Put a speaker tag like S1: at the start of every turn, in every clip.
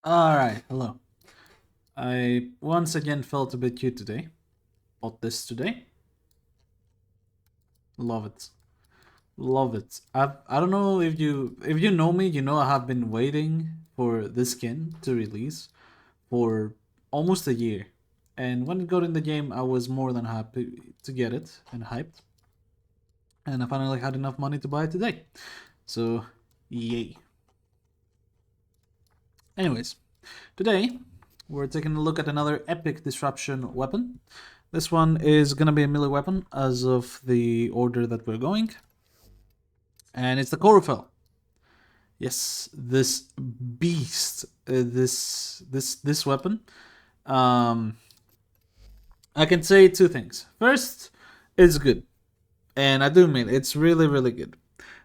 S1: Alright, hello. I once again felt a bit cute today. Bought this today. Love it. Love it. I don't know if you know me, you know I have been waiting for this skin to release for almost a year. And when it got in the game, I was more than happy to get it and hyped. And I finally had enough money to buy it today. So, yay. Anyways, today we're taking a look at another epic disruption weapon. This one is gonna be a melee weapon as of the order that we're going. And it's the Corufell. Yes, this beast, this weapon. Um, I can say two things. First, it's good, and I do mean it's really really good.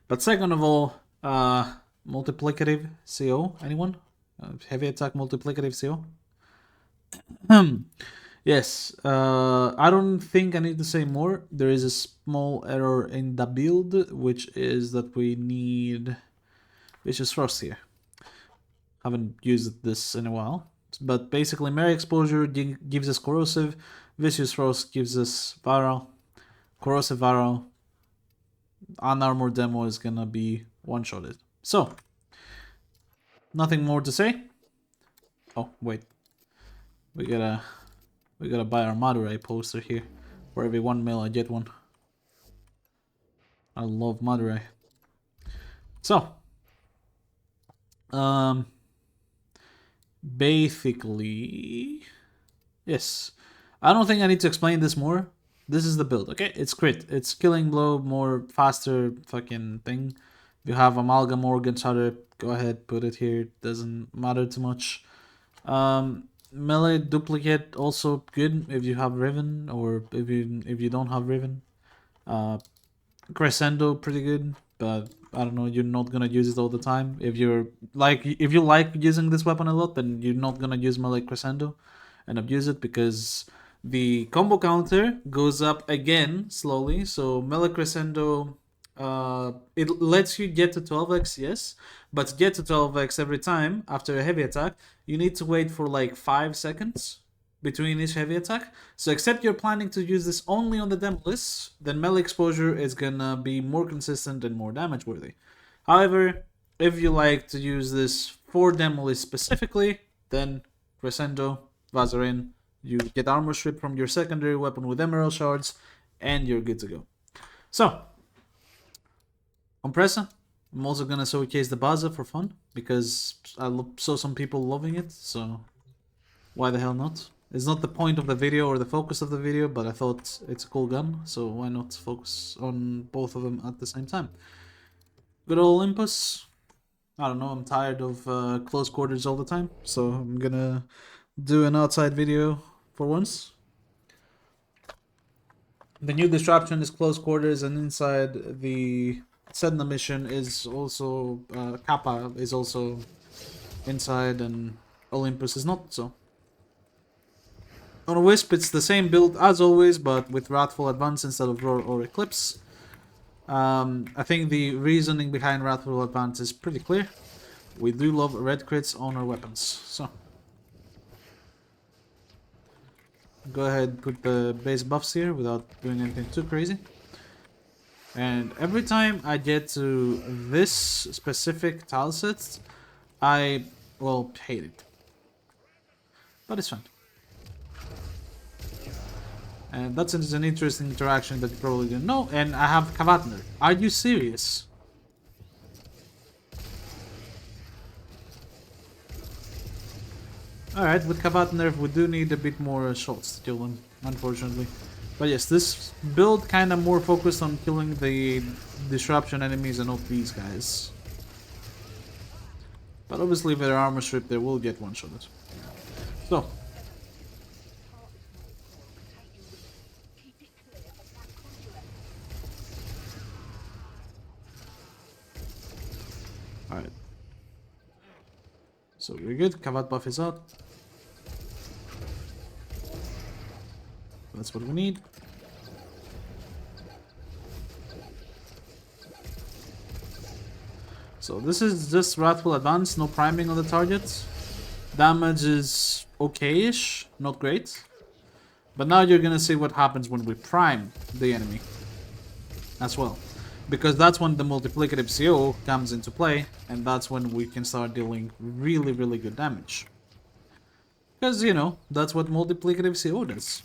S1: But second of all, multiplicative CO. Anyone? Heavy attack multiplicative CO. Yes, I don't think I need to say more. There is a small error in the build, which is that we need Vicious Frost here. Haven't used this in a while. But basically, Melee Exposure gives us Corrosive, Vicious Frost gives us Viral, Corrosive Viral, Unarmored Demo is gonna be one-shotted. So, nothing more to say. Oh, wait. We gotta buy our Madurai poster here. For every 1 mil I get one. I love Madurai. So, basically, yes. I don't think I need to explain this more. This is the build, okay? It's crit. It's killing blow, more faster fucking thing. If you have Amalgam Organ Shutter, go ahead, put it here. Doesn't matter too much. Melee duplicate also good if you have Riven, or if you don't have Riven. Crescendo pretty good, but I don't know, you're not gonna use it all the time. If you like using this weapon a lot, then you're not gonna use Melee Crescendo and abuse it, because the combo counter goes up again slowly. So Melee Crescendo, it lets you get to 12x, yes, but to get to 12x every time after a heavy attack, you need to wait for like 5 seconds between each heavy attack. So except you're planning to use this only on the demo list, then melee exposure is gonna be more consistent and more damage worthy. However, if you like to use this for demo list specifically, then Crescendo, Vazarin, you get armor strip from your secondary weapon with emerald shards, and you're good to go. So, Kompressa. I'm also gonna showcase the Baza for fun, because I saw some people loving it, so why the hell not? It's not the point of the video or the focus of the video, but I thought it's a cool gun, so why not focus on both of them at the same time? Good old Olympus. I don't know, I'm tired of close quarters all the time, so I'm gonna do an outside video for once. The new disruption is close quarters, and inside the Sedna mission is also Kappa is also inside, and Olympus is not. So on a Wisp, it's the same build as always, but with Wrathful Advance instead of Roar or Eclipse. I think the reasoning behind Wrathful Advance is pretty clear. We do love red crits on our weapons, so go ahead, put the base buffs here without doing anything too crazy. And every time I get to this specific tile set, I, well, hate it. But it's fine. And that's an interesting interaction that you probably didn't know. And I have Kavatner. Are you serious? Alright, with Kavatner we do need a bit more shots to kill them, unfortunately. But yes, this build kind of more focused on killing the disruption enemies and not these guys. But obviously if they're armor stripped, they will get one-shotted. So, alright. So we're good, Kavat buff is out. That's what we need. So this is just Wrathful Advance, no priming on the target. damage is okay-ish, not great. But now you're gonna see what happens when we prime the enemy as well. Because that's when the multiplicative CO comes into play, and that's when we can start dealing really, really good damage. Because, you know, that's what multiplicative CO does.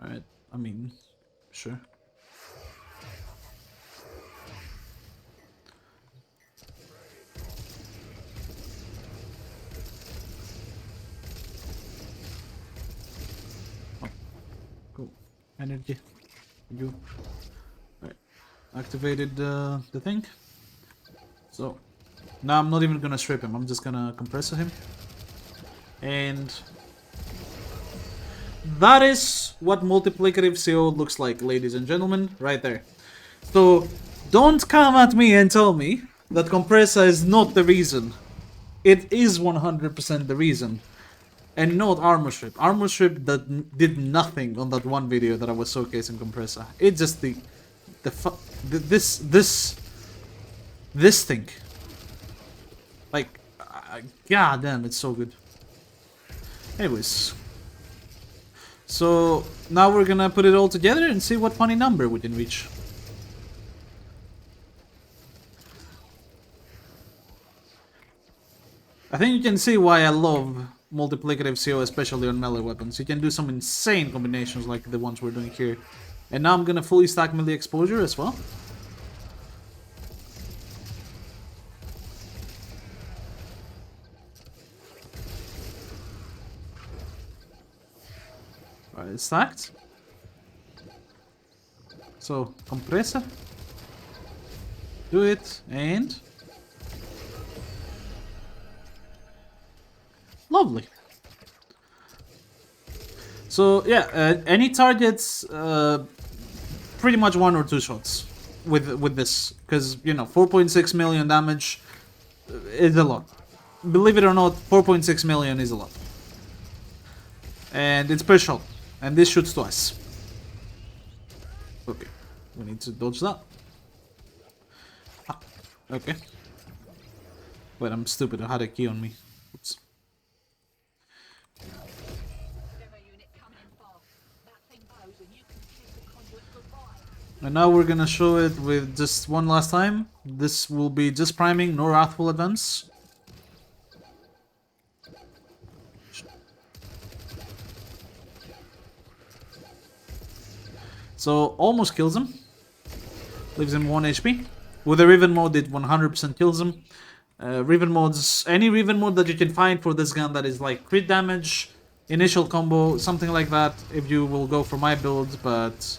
S1: Alright, I mean, sure. Oh, cool. Energy. You. Alright, activated the thing. So, now I'm not even gonna strip him, I'm just gonna compress him. And that is what multiplicative CO looks like, ladies and gentlemen, right there. So, don't come at me and tell me that Kompressa is not the reason. It is 100% the reason. And not Armor Strip. Armor Strip that did nothing on that one video that I was showcasing Kompressa. It's just this thing. Like, god damn, it's so good. Anyways. So, now we're gonna put it all together and see what funny number we can reach. I think you can see why I love multiplicative CO, especially on melee weapons. You can do some insane combinations like the ones we're doing here. And now I'm gonna fully stack melee exposure as well. Alright, it's stacked. So, Kompressa. Do it, and... lovely. So, yeah, any targets, pretty much 1 or 2 shots with this. Because, you know, 4.6 million damage is a lot. Believe it or not, 4.6 million is a lot. And it's per shot. And this shoots twice. Okay, we need to dodge that. Ah, okay. Wait, I'm stupid, I had a key on me. Oops. And now we're gonna show it with just one last time. This will be just priming, no Wrathful Advance. So, almost kills him. Leaves him 1 HP. With the Riven mode, it 100% kills him. Riven modes, any Riven mode that you can find for this gun that is like crit damage, initial combo, something like that, if you will go for my build, but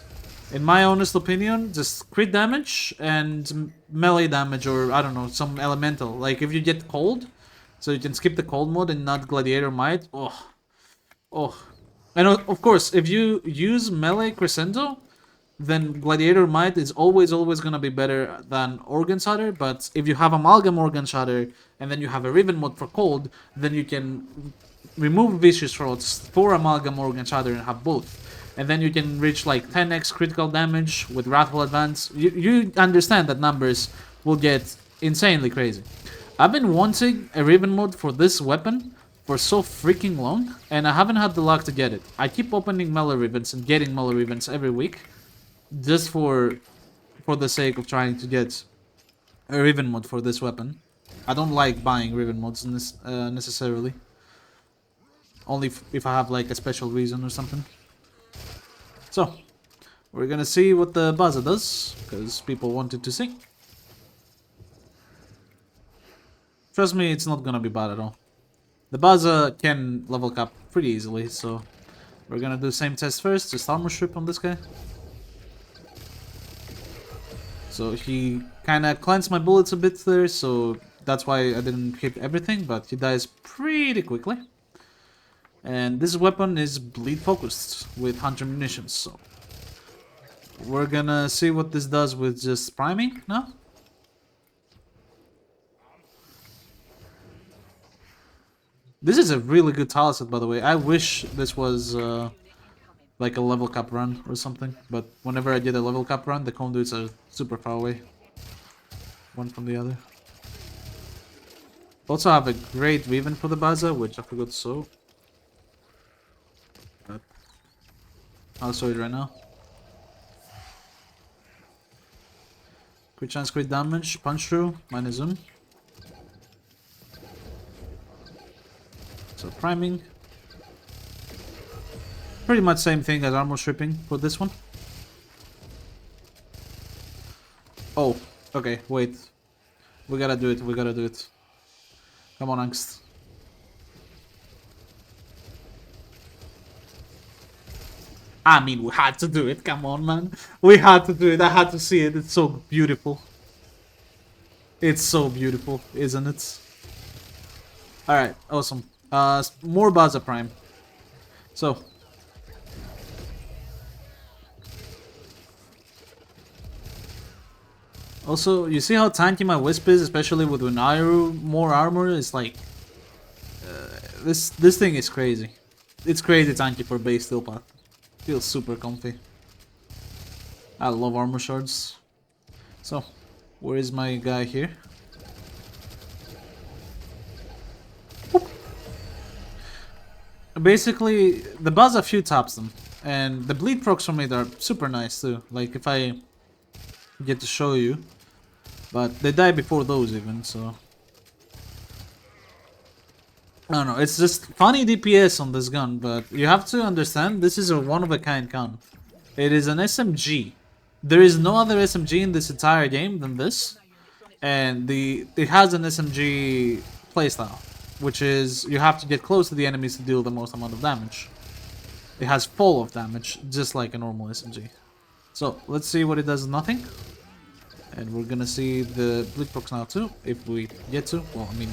S1: in my honest opinion, just crit damage and melee damage, or I don't know, some elemental. Like if you get cold, so you can skip the cold mode and not Gladiator Might, oh. And of course, if you use melee Crescendo, then Gladiator Might is always gonna be better than Organ Shatter, but if you have Amalgam Organ Shatter, and then you have a Riven mode for cold, then you can remove Vicious Rods for Amalgam Organ Shatter and have both. And then you can reach like 10x critical damage with Wrathful Advance. You understand that numbers will get insanely crazy. I've been wanting a Riven mode for this weapon for so freaking long, and I haven't had the luck to get it. I keep opening melee Rivens and getting melee Rivens every week, just for the sake of trying to get a Riven mod for this weapon. I don't like buying Riven mods necessarily. Only if I have like a special reason or something. So, we're gonna see what the Baza does, because people wanted to see. Trust me, it's not gonna be bad at all. The Baza can level cap pretty easily, so we're gonna do same test first, just armor strip on this guy. So he kinda cleansed my bullets a bit there, so that's why I didn't hit everything, but he dies pretty quickly. And this weapon is bleed focused with 100 munitions, so we're gonna see what this does with just priming now. This is a really good tile set, by the way. I wish this was like a level cap run or something. But whenever I did a level cap run, the conduits are super far away, one from the other. Also have a great Riven for the Baza, which I forgot to show. But I'll show it right now. Crit chance, crit damage, punch through, minus zoom. So priming. Pretty much same thing as armor stripping for this one. Oh, okay, wait. We gotta do it, we gotta do it. Come on, Angst. I mean, we had to do it, come on, man. We had to do it, I had to see it, it's so beautiful. It's so beautiful, isn't it? Alright, awesome. More Baza Prime. So. Also, you see how tanky my Wisp is, especially with more armor? It's like... this thing is crazy. It's crazy tanky for base steel path. Feels super comfy. I love armor shards. So, where is my guy here? Basically, the Baza few taps them. And the bleed procs from it are super nice too. Like, if I get to show you. But they die before those even, so... I don't know, it's just funny DPS on this gun, but you have to understand, this is a one-of-a-kind gun. It is an SMG. There is no other SMG in this entire game than this. And it has an SMG playstyle, which is you have to get close to the enemies to deal the most amount of damage. It has fall of damage, just like a normal SMG. So, let's see what it does nothing. And we're gonna see the bleed procs now too, if we get to. Well, I mean...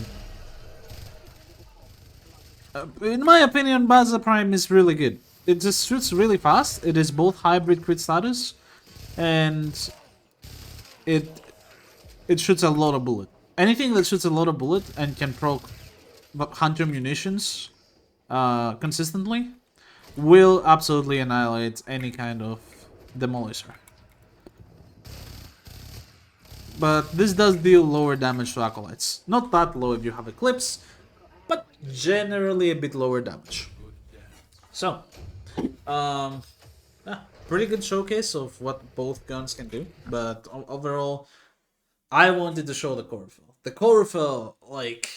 S1: in my opinion, Baza Prime is really good. It just shoots really fast. It is both hybrid crit status, and it shoots a lot of bullet. Anything that shoots a lot of bullet and can proc Hunter munitions consistently will absolutely annihilate any kind of demolisher. But this does deal lower damage to acolytes. Not that low if you have Eclipse, but generally a bit lower damage. So, pretty good showcase of what both guns can do. But overall, I wanted to show the Corufell. The Corufell, like,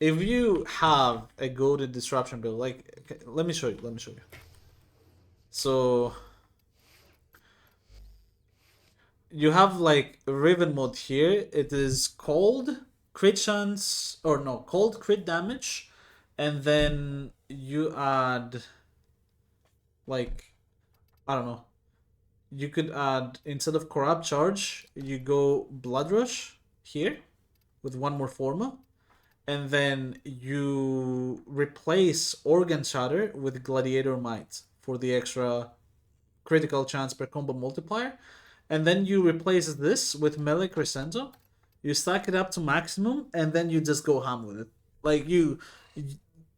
S1: if you have a goated disruption build, like, okay, let me show you. So, you have like Riven mod here. It is cold crit chance, or no, cold crit damage, and then you add like, I don't know, you could add, instead of corrupt charge, you go blood rush here with one more forma, and then you replace organ shatter with gladiator might for the extra critical chance per combo multiplier. And then you replace this with melee crescendo. You stack it up to maximum, and then you just go ham with it. Like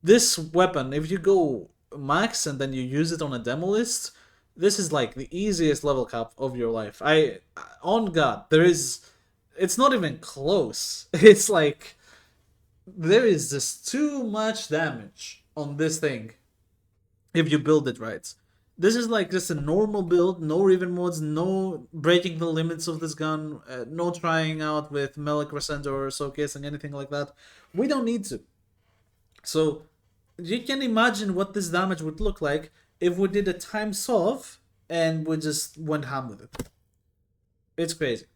S1: this weapon, if you go max and then you use it on a demo list, this is like the easiest level cap of your life. On God, it's not even close. It's like, there is just too much damage on this thing if you build it right. This is like just a normal build, no Riven mods, no breaking the limits of this gun, no trying out with melee crescendo or showcasing anything like that. We don't need to. So you can imagine what this damage would look like if we did a time solve and we just went ham with it. It's crazy.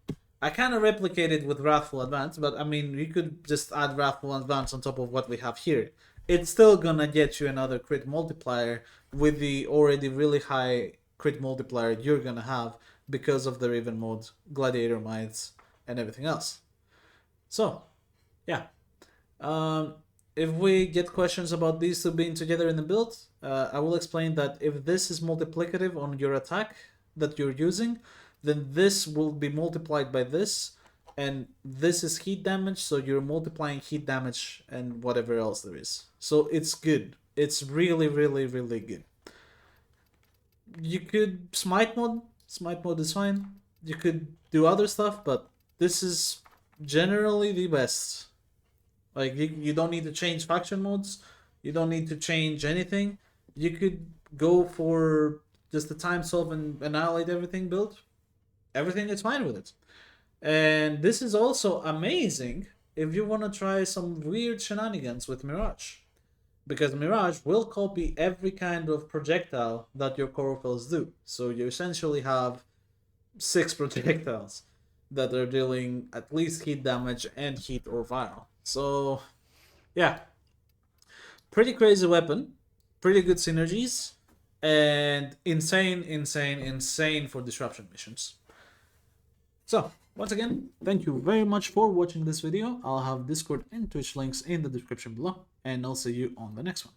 S1: I kind of replicated with Wrathful Advance, but I mean, you could just add Wrathful Advance on top of what we have here. It's still gonna get you another crit multiplier with the already really high crit multiplier you're gonna have because of the Riven mode, Gladiator Mites, and everything else. So, yeah. If we get questions about these two being together in the build, I will explain that if this is multiplicative on your attack that you're using, then this will be multiplied by this, and this is heat damage, so you're multiplying heat damage and whatever else there is. So it's good. It's really, really, really good. You could smite mode. Smite mode is fine. You could do other stuff, but this is generally the best. Like you don't need to change faction modes. You don't need to change anything. You could go for just the time solve and annihilate everything build. Everything is fine with it. And this is also amazing if you want to try some weird shenanigans with Mirage. Because Mirage will copy every kind of projectile that your Corufells do. So you essentially have 6 projectiles that are dealing at least heat damage and heat or viral. So, yeah, pretty crazy weapon, pretty good synergies, and insane for disruption missions. So, once again, thank you very much for watching this video. I'll have Discord and Twitch links in the description below, and I'll see you on the next one.